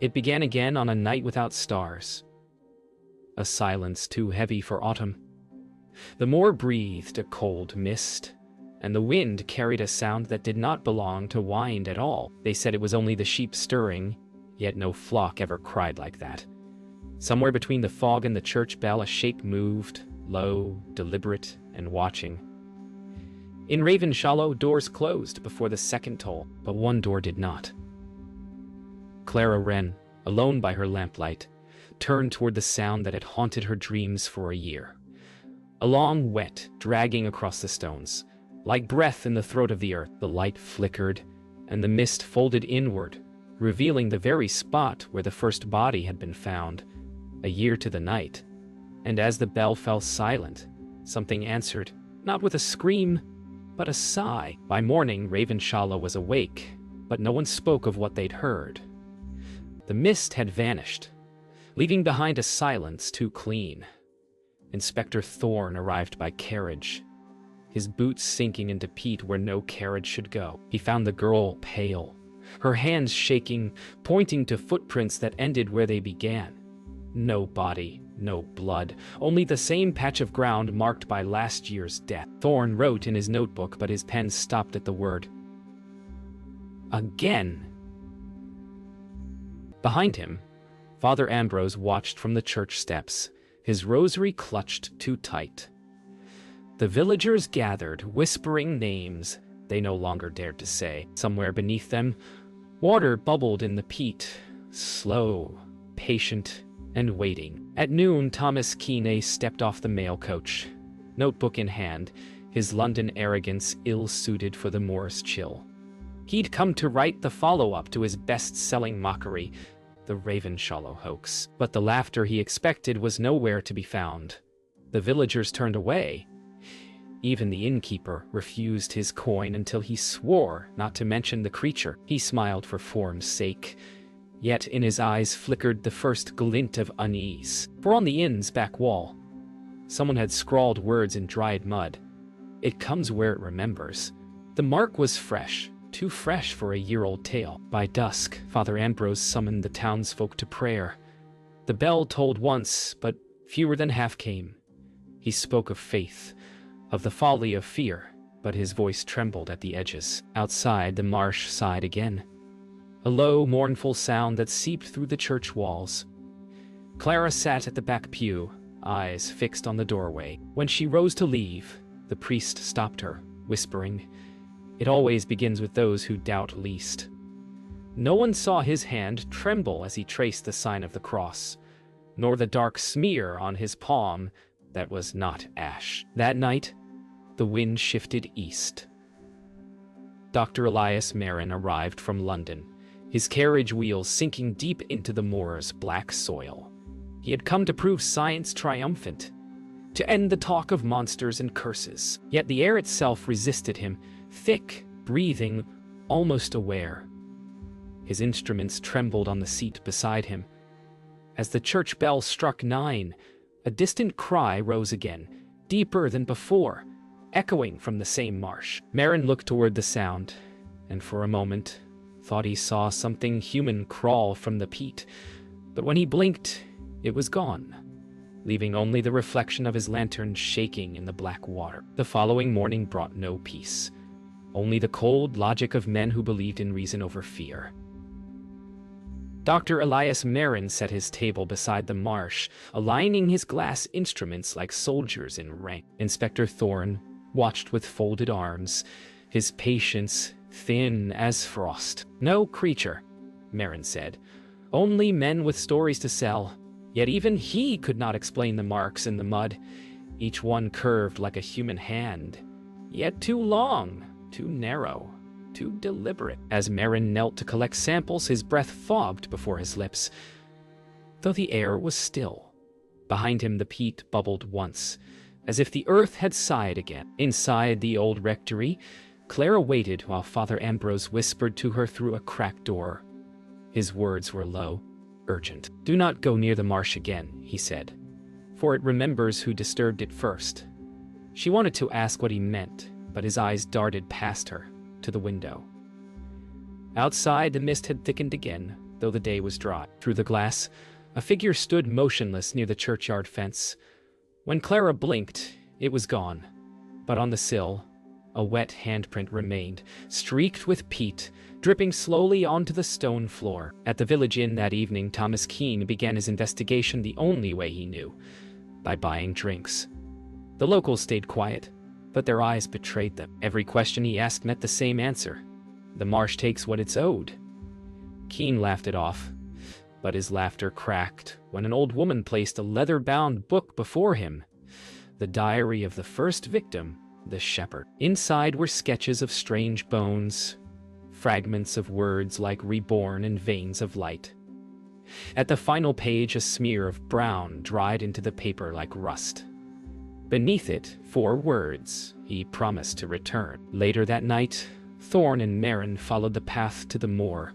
It began again on a night without stars. A silence too heavy for autumn. The moor breathed a cold mist, and the wind carried a sound that did not belong to wind at all. They said it was only the sheep stirring, yet no flock ever cried like that. Somewhere between the fog and the church bell a shape moved, low, deliberate, and watching. In Ravenshallow, doors closed before the second toll, but one door did not. Clara Wren, alone by her lamplight, turned toward the sound that had haunted her dreams for a year. A long wet, dragging across the stones. Like breath in the throat of the earth, the light flickered, and the mist folded inward, revealing the very spot where the first body had been found, a year to the night. And as the bell fell silent, something answered, not with a scream, but a sigh. By morning, Ravenshallow was awake, but no one spoke of what they'd heard. The mist had vanished, leaving behind a silence too clean. Inspector Thorne arrived by carriage, his boots sinking into peat where no carriage should go. He found the girl pale, her hands shaking, pointing to footprints that ended where they began. No body, no blood, only the same patch of ground marked by last year's death. Thorne wrote in his notebook, but his pen stopped at the word again. Behind him, Father Ambrose watched from the church steps, his rosary clutched too tight. The villagers gathered, whispering names they no longer dared to say. Somewhere beneath them, water bubbled in the peat, slow, patient, and waiting. At noon, Thomas Keeney stepped off the mail coach, notebook in hand, his London arrogance ill-suited for the moor's chill. He'd come to write the follow-up to his best-selling mockery, the Ravenshallow hoax. But the laughter he expected was nowhere to be found. The villagers turned away. Even the innkeeper refused his coin until he swore not to mention the creature. He smiled for form's sake, yet in his eyes flickered the first glint of unease. For on the inn's back wall, someone had scrawled words in dried mud. It comes where it remembers. The mark was fresh, too fresh for a year-old tale. By dusk, Father Ambrose summoned the townsfolk to prayer. The bell tolled once, but fewer than half came. He spoke of faith, of the folly of fear, but his voice trembled at the edges. Outside, the marsh sighed again, a low, mournful sound that seeped through the church walls. Clara sat at the back pew, eyes fixed on the doorway. When she rose to leave, the priest stopped her, whispering, "It always begins with those who doubt least." No one saw his hand tremble as he traced the sign of the cross, nor the dark smear on his palm that was not ash. That night, the wind shifted east. Dr. Elias Marin arrived from London, his carriage wheels sinking deep into the moor's black soil. He had come to prove science triumphant, to end the talk of monsters and curses. Yet the air itself resisted him, thick, breathing, almost aware. His instruments trembled on the seat beside him. As the church bell struck 9, a distant cry rose again, deeper than before, echoing from the same marsh. Marin looked toward the sound, and for a moment thought he saw something human crawl from the peat. But when he blinked, it was gone, leaving only the reflection of his lantern shaking in the black water. The following morning brought no peace, only the cold logic of men who believed in reason over fear. Dr. Elias Marin set his table beside the marsh, aligning his glass instruments like soldiers in rank. Inspector Thorne watched with folded arms, his patience thin as frost. "No creature," Marin said. "Only men with stories to sell." Yet even he could not explain the marks in the mud, each one curved like a human hand, yet too long, too narrow, too deliberate. As Marin knelt to collect samples, his breath fogged before his lips, though the air was still. Behind him the peat bubbled once, as if the earth had sighed again. Inside the old rectory, Clara waited while Father Ambrose whispered to her through a cracked door. His words were low, urgent. "Do not go near the marsh again," he said, "for it remembers who disturbed it first." She wanted to ask what he meant, but his eyes darted past her, to the window. Outside, the mist had thickened again, though the day was dry. Through the glass, a figure stood motionless near the churchyard fence. When Clara blinked, it was gone. But on the sill, a wet handprint remained, streaked with peat, dripping slowly onto the stone floor. At the village inn that evening, Thomas Keene began his investigation the only way he knew, by buying drinks. The locals stayed quiet, but their eyes betrayed them. Every question he asked met the same answer. The marsh takes what it's owed. Keene laughed it off, but his laughter cracked when an old woman placed a leather-bound book before him. The diary of the first victim, the shepherd. Inside were sketches of strange bones, fragments of words like reborn and veins of light. At the final page, a smear of brown dried into the paper like rust. Beneath it, 4 words: he promised to return. Later that night, Thorne and Merrin followed the path to the moor,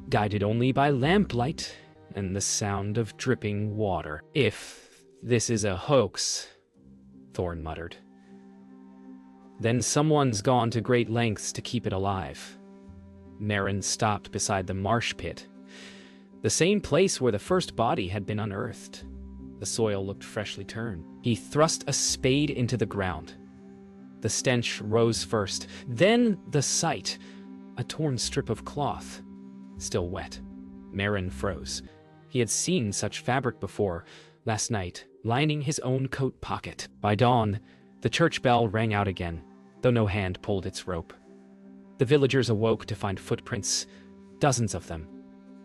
guided only by lamplight and the sound of dripping water. "If this is a hoax," Thorne muttered, "then someone's gone to great lengths to keep it alive." Merrin stopped beside the marsh pit, the same place where the first body had been unearthed. The soil looked freshly turned. He thrust a spade into the ground. The stench rose first, then the sight: a torn strip of cloth, still wet. Merrin froze. He had seen such fabric before, last night, lining his own coat pocket. By dawn, the church bell rang out again, though no hand pulled its rope. The villagers awoke to find footprints, dozens of them,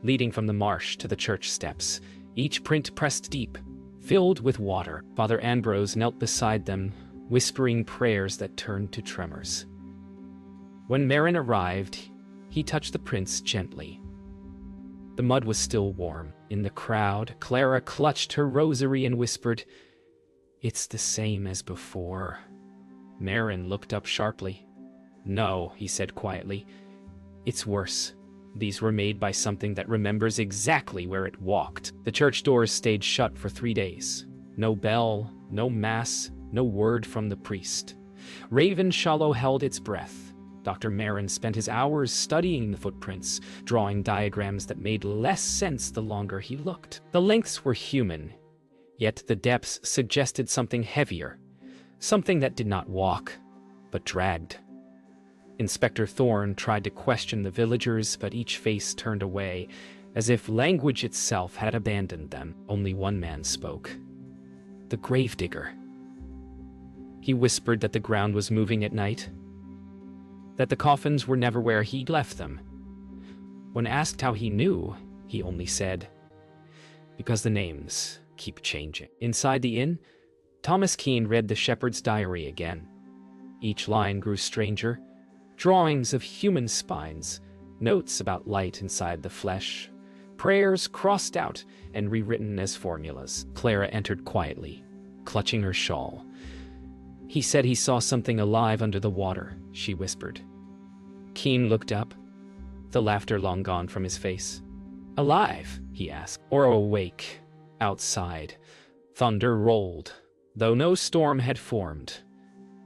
leading from the marsh to the church steps, each print pressed deep, filled with water. Father Ambrose knelt beside them, whispering prayers that turned to tremors. When Merrin arrived, he touched the prints gently. The mud was still warm. In the crowd, Clara clutched her rosary and whispered, "It's the same as before." Merrin looked up sharply. "No," he said quietly. "It's worse. These were made by something that remembers exactly where it walked." The church doors stayed shut for 3 days. No bell, no mass, no word from the priest. Raven Shallow held its breath. Dr. Merrin spent his hours studying the footprints, drawing diagrams that made less sense the longer he looked. The lengths were human, yet the depths suggested something heavier, something that did not walk, but dragged. Inspector Thorne tried to question the villagers, but each face turned away, as if language itself had abandoned them. Only one man spoke. The gravedigger. He whispered that the ground was moving at night, that the coffins were never where he'd left them. When asked how he knew, he only said, "Because the names keep changing." Inside the inn, Thomas Keene read the shepherd's diary again. Each line grew stranger. Drawings of human spines, notes about light inside the flesh, prayers crossed out and rewritten as formulas. Clara entered quietly, clutching her shawl. "He said he saw something alive under the water," she whispered. Keene looked up, the laughter long gone from his face. "Alive?" he asked. "Or awake?" Outside, thunder rolled, though no storm had formed.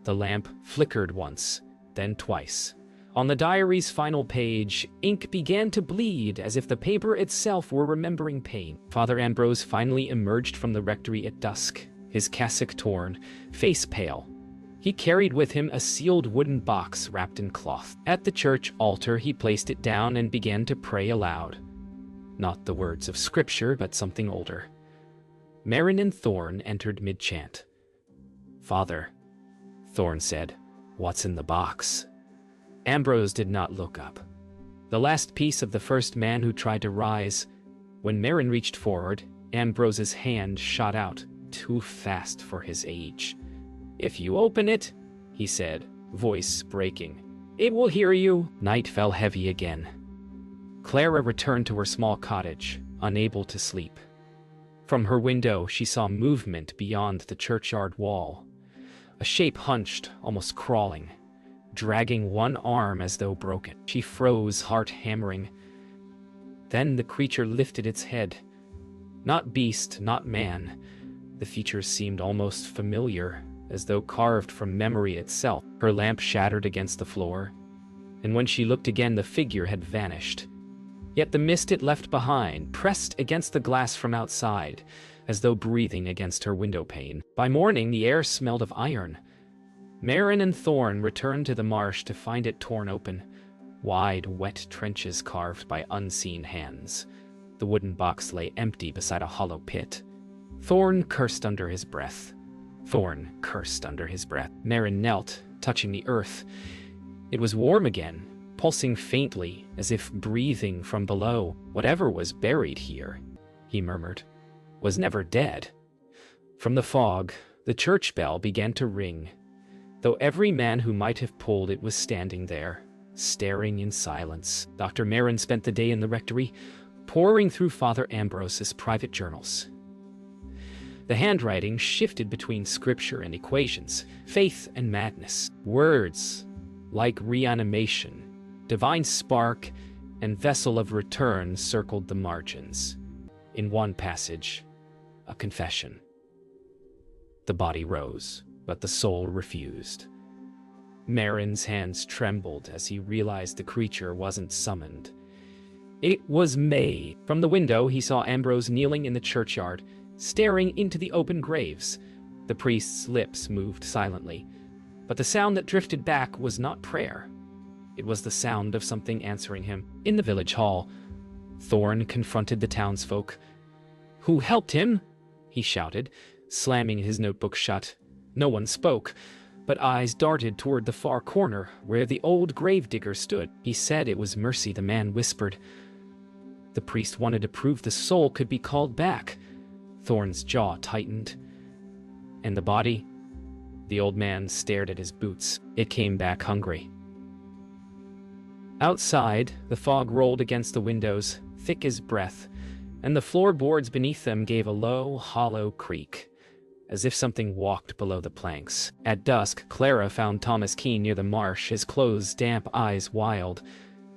The lamp flickered once, then twice. On the diary's final page, ink began to bleed as if the paper itself were remembering pain. Father Ambrose finally emerged from the rectory at dusk, his cassock torn, face pale. He carried with him a sealed wooden box wrapped in cloth. At the church altar, he placed it down and began to pray aloud. Not the words of scripture, but something older. Merrin and Thorne entered mid-chant. "Father," Thorne said, "what's in the box?" Ambrose did not look up. The last piece of the first man who tried to rise. When Merrin reached forward, Ambrose's hand shot out, too fast for his age. "If you open it," he said, voice breaking, "it will hear you." Night fell heavy again. Clara returned to her small cottage, unable to sleep. From her window, she saw movement beyond the churchyard wall. A shape hunched, almost crawling, dragging one arm as though broken. She froze, heart hammering. Then the creature lifted its head. Not beast, not man. The features seemed almost familiar, as though carved from memory itself. Her lamp shattered against the floor, and when she looked again, the figure had vanished. Yet the mist it left behind pressed against the glass from outside, as though breathing against her window pane. By morning, the air smelled of iron. Merrin and Thorn returned to the marsh to find it torn open, wide, wet trenches carved by unseen hands. The wooden box lay empty beside a hollow pit. Thorn cursed under his breath. Merrin knelt, touching the earth. It was warm again, pulsing faintly, as if breathing from below. Whatever was buried here, he murmured, was never dead. From the fog, the church bell began to ring, though every man who might have pulled it was standing there, staring in silence. Dr. Merrin spent the day in the rectory, poring through Father Ambrose's private journals. The handwriting shifted between scripture and equations, faith and madness. Words like reanimation, divine spark, and vessel of return circled the margins. In one passage, a confession. The body rose, but the soul refused. Merrin's hands trembled as he realized the creature wasn't summoned. It was May. From the window, he saw Ambrose kneeling in the churchyard, staring into the open graves. The priest's lips moved silently, but the sound that drifted back was not prayer. It was the sound of something answering him. In the village hall, Thorn confronted the townsfolk. "Who helped him?" he shouted, slamming his notebook shut. No one spoke, but eyes darted toward the far corner where the old gravedigger stood. "He said it was mercy," the man whispered. The priest wanted to prove the soul could be called back. Thorn's jaw tightened. And the body? The old man stared at his boots. It came back hungry. Outside, the fog rolled against the windows, thick as breath, and the floorboards beneath them gave a low, hollow creak, as if something walked below the planks. At dusk, Clara found Thomas Keene near the marsh, his closed, damp eyes wild.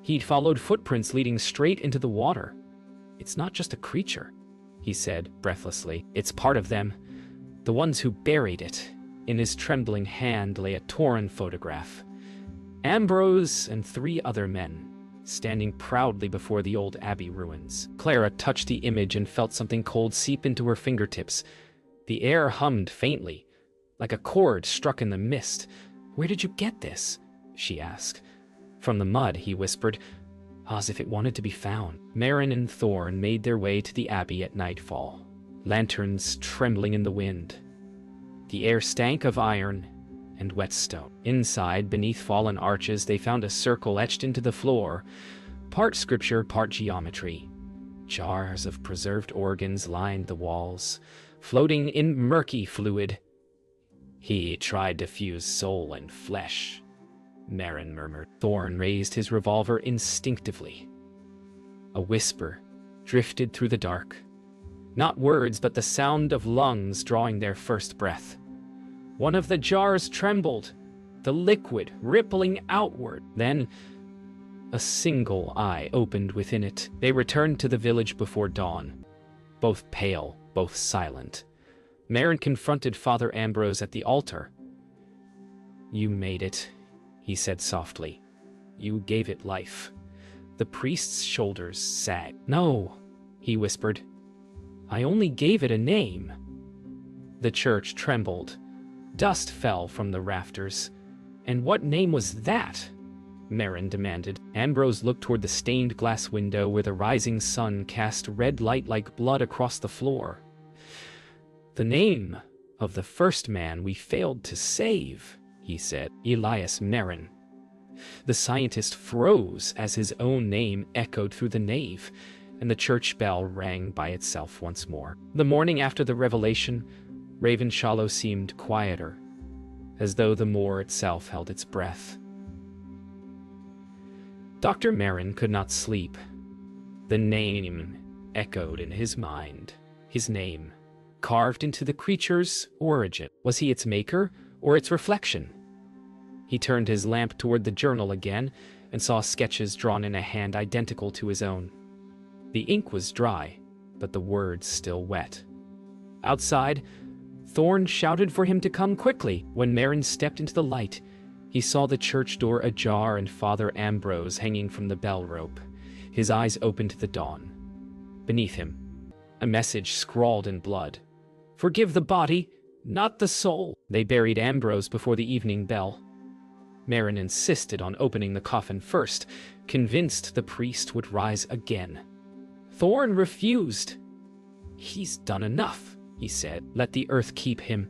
He'd followed footprints leading straight into the water. "It's not just a creature," he said breathlessly. "It's part of them, the ones who buried it." In his trembling hand lay a torn photograph. Ambrose and 3 other men, standing proudly before the old abbey ruins. Clara touched the image and felt something cold seep into her fingertips. The air hummed faintly, like a chord struck in the mist. "Where did you get this?" she asked. "From the mud," he whispered, as if it wanted to be found. Merrin and Thorn made their way to the abbey at nightfall, lanterns trembling in the wind. The air stank of iron and wet stone. Inside, beneath fallen arches, they found a circle etched into the floor, part scripture, part geometry. Jars of preserved organs lined the walls, floating in murky fluid. "He tried to fuse soul and flesh," Merrin murmured. Thorn raised his revolver instinctively. A whisper drifted through the dark. Not words, but the sound of lungs drawing their first breath. One of the jars trembled, the liquid rippling outward. Then, a single eye opened within it. They returned to the village before dawn, both pale, both silent. Merrin confronted Father Ambrose at the altar. "You made it," he said softly. "You gave it life." The priest's shoulders sagged. "No," he whispered. "I only gave it a name." The church trembled. Dust fell from the rafters. "And what name was that?" Merrin demanded. Ambrose looked toward the stained glass window where the rising sun cast red light like blood across the floor. "The name of the first man we failed to save," he said. "Elias Merrin." The scientist froze as his own name echoed through the nave, and the church bell rang by itself once more. The morning after the revelation, Ravenshallow seemed quieter, as though the moor itself held its breath. Dr. Merrin could not sleep. The name echoed in his mind. His name, carved into the creature's origin. Was he its maker, or its reflection? He turned his lamp toward the journal again, and saw sketches drawn in a hand identical to his own. The ink was dry, but the words still wet. Outside, Thorn shouted for him to come quickly. When Merrin stepped into the light, he saw the church door ajar and Father Ambrose hanging from the bell rope, His eyes opened to the dawn. Beneath him, a message scrawled in blood. "Forgive the body, not the soul." They buried Ambrose before the evening bell. Merrin insisted on opening the coffin first, convinced the priest would rise again. Thorn refused. "He's done enough," he said. "Let the earth keep him."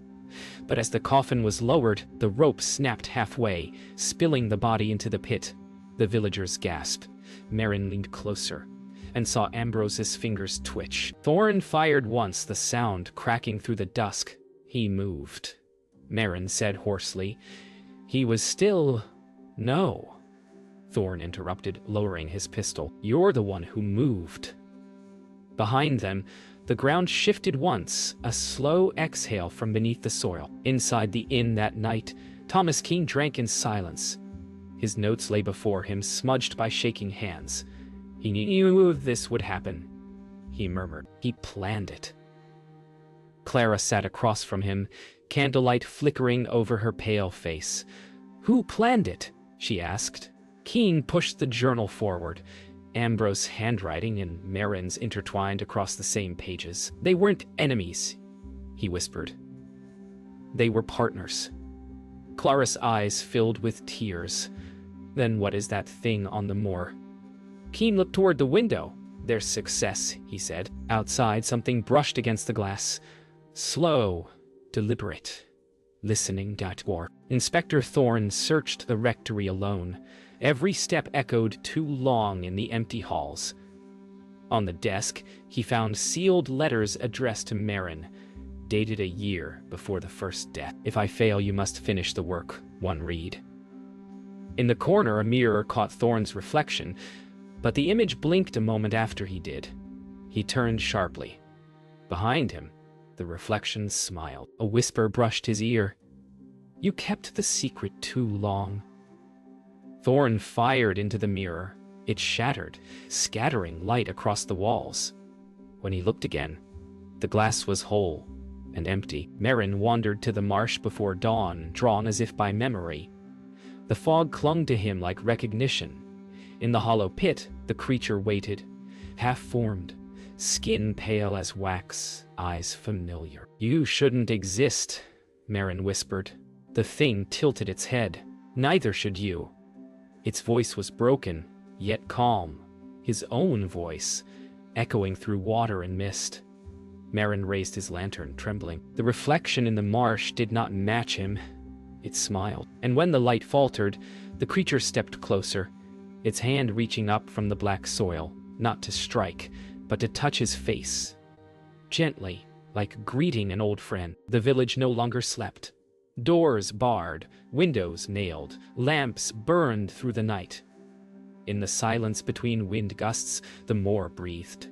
But as the coffin was lowered, the rope snapped halfway, spilling the body into the pit. The villagers gasped. Merrin leaned closer and saw Ambrose's fingers twitch. Thorn fired once, the sound cracking through the dusk. He moved. Merrin said hoarsely, "He was still..." "No," Thorn interrupted, lowering his pistol. "You're the one who moved." Behind them, the ground shifted once, a slow exhale from beneath the soil. Inside the inn that night, Thomas Keene drank in silence. His notes lay before him, smudged by shaking hands. He knew this would happen, he murmured. He planned it. Clara sat across from him, candlelight flickering over her pale face. "Who planned it?" she asked. Keene pushed the journal forward. Ambrose's handwriting and Merrin's intertwined across the same pages. "They weren't enemies," he whispered. "They were partners." Clara's eyes filled with tears. "Then what is that thing on the moor?" Keene looked toward the window. "There's success," he said. Outside, something brushed against the glass. Slow, deliberate, listening dwarf. Inspector Thorne searched the rectory alone. Every step echoed too long in the empty halls. On the desk, he found sealed letters addressed to Merrin, dated a year before the first death. "If I fail, you must finish the work," one read. In the corner, a mirror caught Thorne's reflection, but the image blinked a moment after he did. He turned sharply. Behind him, the reflection smiled. A whisper brushed his ear. "You kept the secret too long." Thorne fired into the mirror. It shattered, scattering light across the walls. When he looked again, the glass was whole and empty. Merrin wandered to the marsh before dawn, drawn as if by memory. The fog clung to him like recognition. In the hollow pit, the creature waited, half-formed, skin pale as wax, eyes familiar. "You shouldn't exist," Merrin whispered. The thing tilted its head. "Neither should you." Its voice was broken, yet calm. His own voice, echoing through water and mist. Merrin raised his lantern, trembling. The reflection in the marsh did not match him. It smiled. And when the light faltered, the creature stepped closer, its hand reaching up from the black soil, not to strike, but to touch his face. Gently, like greeting an old friend. The village no longer slept. Doors barred, windows nailed, lamps burned through the night. In the silence between wind gusts, the moor breathed.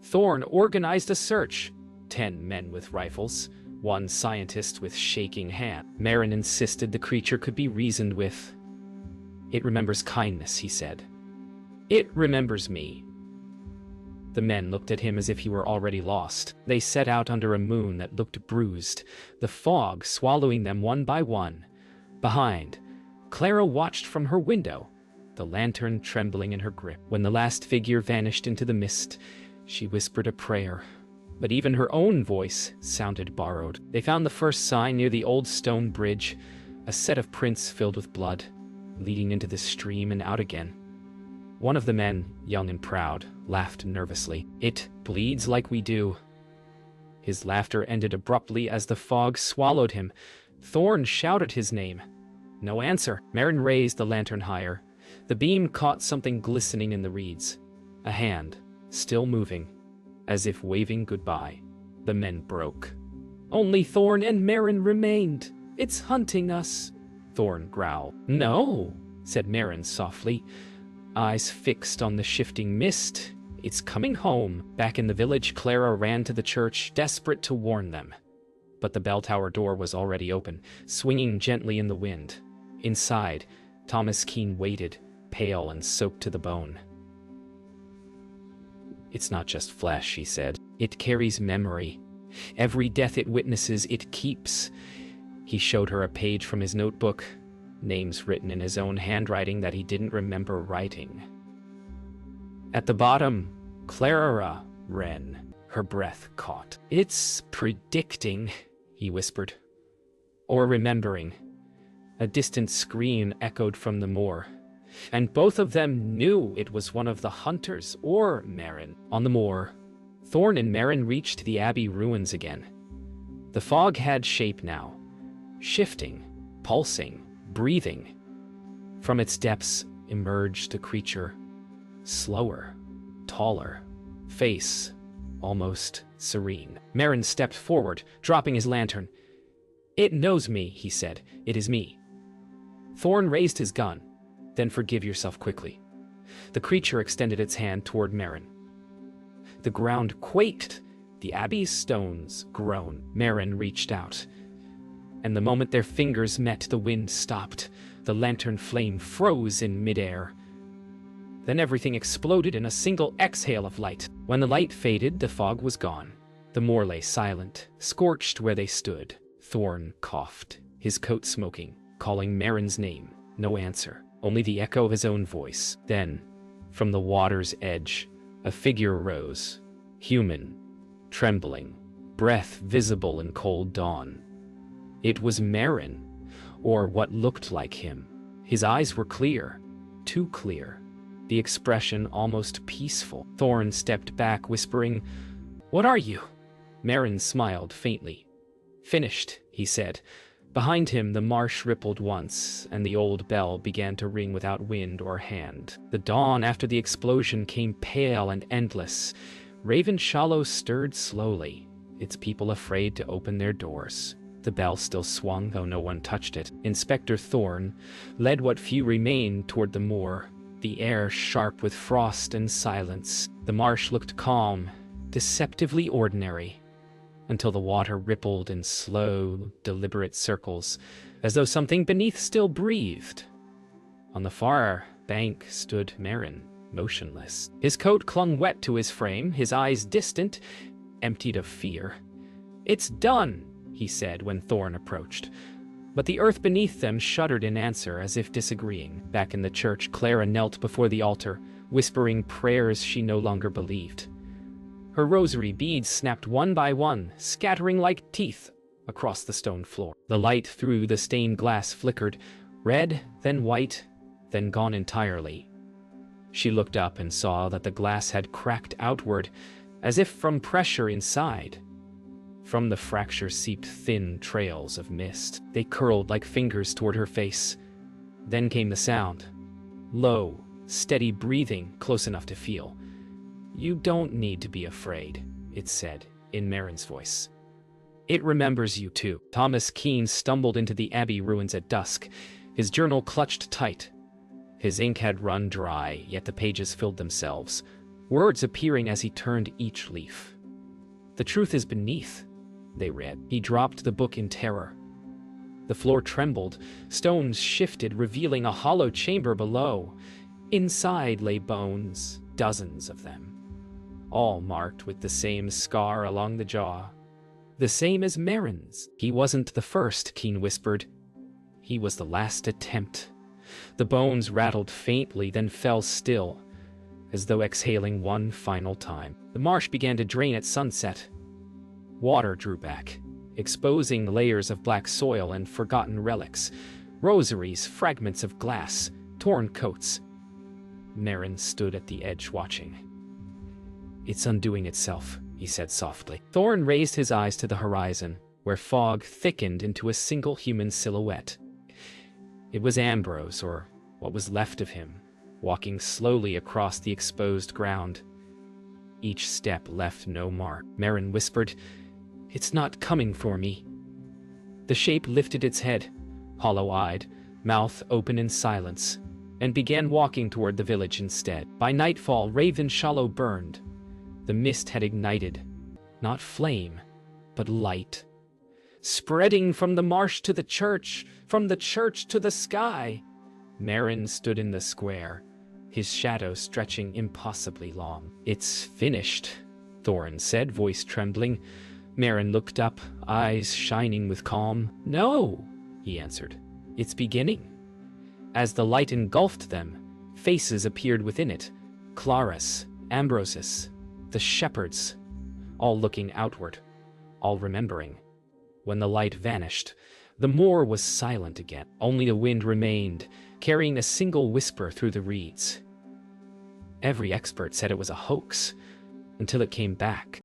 Thorne organized a search. 10 men with rifles, 1 scientist with shaking hand. Merrin insisted the creature could be reasoned with. "It remembers kindness," he said. "It remembers me." The men looked at him as if he were already lost. They set out under a moon that looked bruised, the fog swallowing them one by one. Behind, Clara watched from her window, the lantern trembling in her grip. When the last figure vanished into the mist, she whispered a prayer, but even her own voice sounded borrowed. They found the first sign near the old stone bridge, a set of prints filled with blood, leading into the stream and out again. One of the men, young and proud, laughed nervously. "It bleeds like we do." His laughter ended abruptly as the fog swallowed him. Thorne shouted his name. No answer. Merrin raised the lantern higher. The beam caught something glistening in the reeds. A hand, still moving, as if waving goodbye. The men broke. "Only Thorne and Merrin remained. It's hunting us," Thorne growled. "No," said Merrin softly, eyes fixed on the shifting mist. "It's coming home." Back in the village, Clara ran to the church, desperate to warn them. But the bell tower door was already open, swinging gently in the wind. Inside, Thomas Keene waited, pale and soaked to the bone. "It's not just flesh," he said. "It carries memory. Every death it witnesses, it keeps." He showed her a page from his notebook, names written in his own handwriting that he didn't remember writing. At the bottom, Clara Wren, her breath caught. "It's predicting," he whispered. Or remembering. A distant scream echoed from the moor, and both of them knew it was one of the hunters or Merrin. On the moor, Thorn and Merrin reached the abbey ruins again. The fog had shape now, shifting, pulsing, breathing. From its depths emerged a creature, slower, taller, face almost serene. Merrin stepped forward, dropping his lantern. "It knows me," he said. "It is me." Thorn raised his gun. "Then forgive yourself quickly." The creature extended its hand toward Merrin. The ground quaked. The abbey's stones groaned. Merrin reached out, and the moment their fingers met, the wind stopped. The lantern flame froze in midair. Then everything exploded in a single exhale of light. When the light faded, the fog was gone. The moor lay silent, scorched where they stood. Thorn coughed, his coat smoking, calling Merrin's name. No answer, only the echo of his own voice. Then, from the water's edge, a figure rose, human, trembling, breath visible in cold dawn. It was Merrin, or what looked like him. His eyes were clear, too clear, the expression almost peaceful. Thorn stepped back, whispering, "What are you?" Merrin smiled faintly. "Finished," he said. Behind him, the marsh rippled once, and the old bell began to ring without wind or hand. The dawn after the explosion came pale and endless. Raven Shallow stirred slowly, its people afraid to open their doors. The bell still swung, though no one touched it. Inspector Thorn led what few remained toward the moor, the air sharp with frost and silence. The marsh looked calm, deceptively ordinary, until the water rippled in slow, deliberate circles, as though something beneath still breathed. On the far bank stood Merrin, motionless. His coat clung wet to his frame, his eyes distant, emptied of fear. "It's done," he said when Thorn approached. But the earth beneath them shuddered in answer, as if disagreeing. Back in the church, Clara knelt before the altar, whispering prayers she no longer believed. Her rosary beads snapped one by one, scattering like teeth across the stone floor. The light through the stained glass flickered, red, then white, then gone entirely. She looked up and saw that the glass had cracked outward, as if from pressure inside. From the fracture seeped thin trails of mist. They curled like fingers toward her face. Then came the sound. Low, steady breathing, close enough to feel. "You don't need to be afraid," it said, in Merrin's voice. "It remembers you too." Thomas Keene stumbled into the abbey ruins at dusk, his journal clutched tight. His ink had run dry, yet the pages filled themselves, words appearing as he turned each leaf. "The truth is beneath," they read. He dropped the book in terror. The floor trembled, stones shifted, revealing a hollow chamber below. Inside lay bones, dozens of them, all marked with the same scar along the jaw. The same as Merrin's. "He wasn't the first," Keene whispered. "He was the last attempt." The bones rattled faintly, then fell still, as though exhaling one final time. The marsh began to drain at sunset. Water drew back, exposing layers of black soil and forgotten relics, rosaries, fragments of glass, torn coats. Merrin stood at the edge watching. "It's undoing itself," he said softly. Thorn raised his eyes to the horizon, where fog thickened into a single human silhouette. It was Ambrose, or what was left of him, walking slowly across the exposed ground. Each step left no mark. Merrin whispered, "It's not coming for me." The shape lifted its head, hollow-eyed, mouth open in silence, and began walking toward the village instead. By nightfall, Raven Shallow burned. The mist had ignited, not flame, but light, spreading from the marsh to the church, from the church to the sky. Merrin stood in the square, his shadow stretching impossibly long. "It's finished," Thorn said, voice trembling. Merrin looked up, eyes shining with calm. "No," he answered. "It's beginning." As the light engulfed them, faces appeared within it, Claris, Ambrosis, the shepherds, all looking outward, all remembering. When the light vanished, the moor was silent again. Only the wind remained, carrying a single whisper through the reeds. Every expert said it was a hoax, until it came back.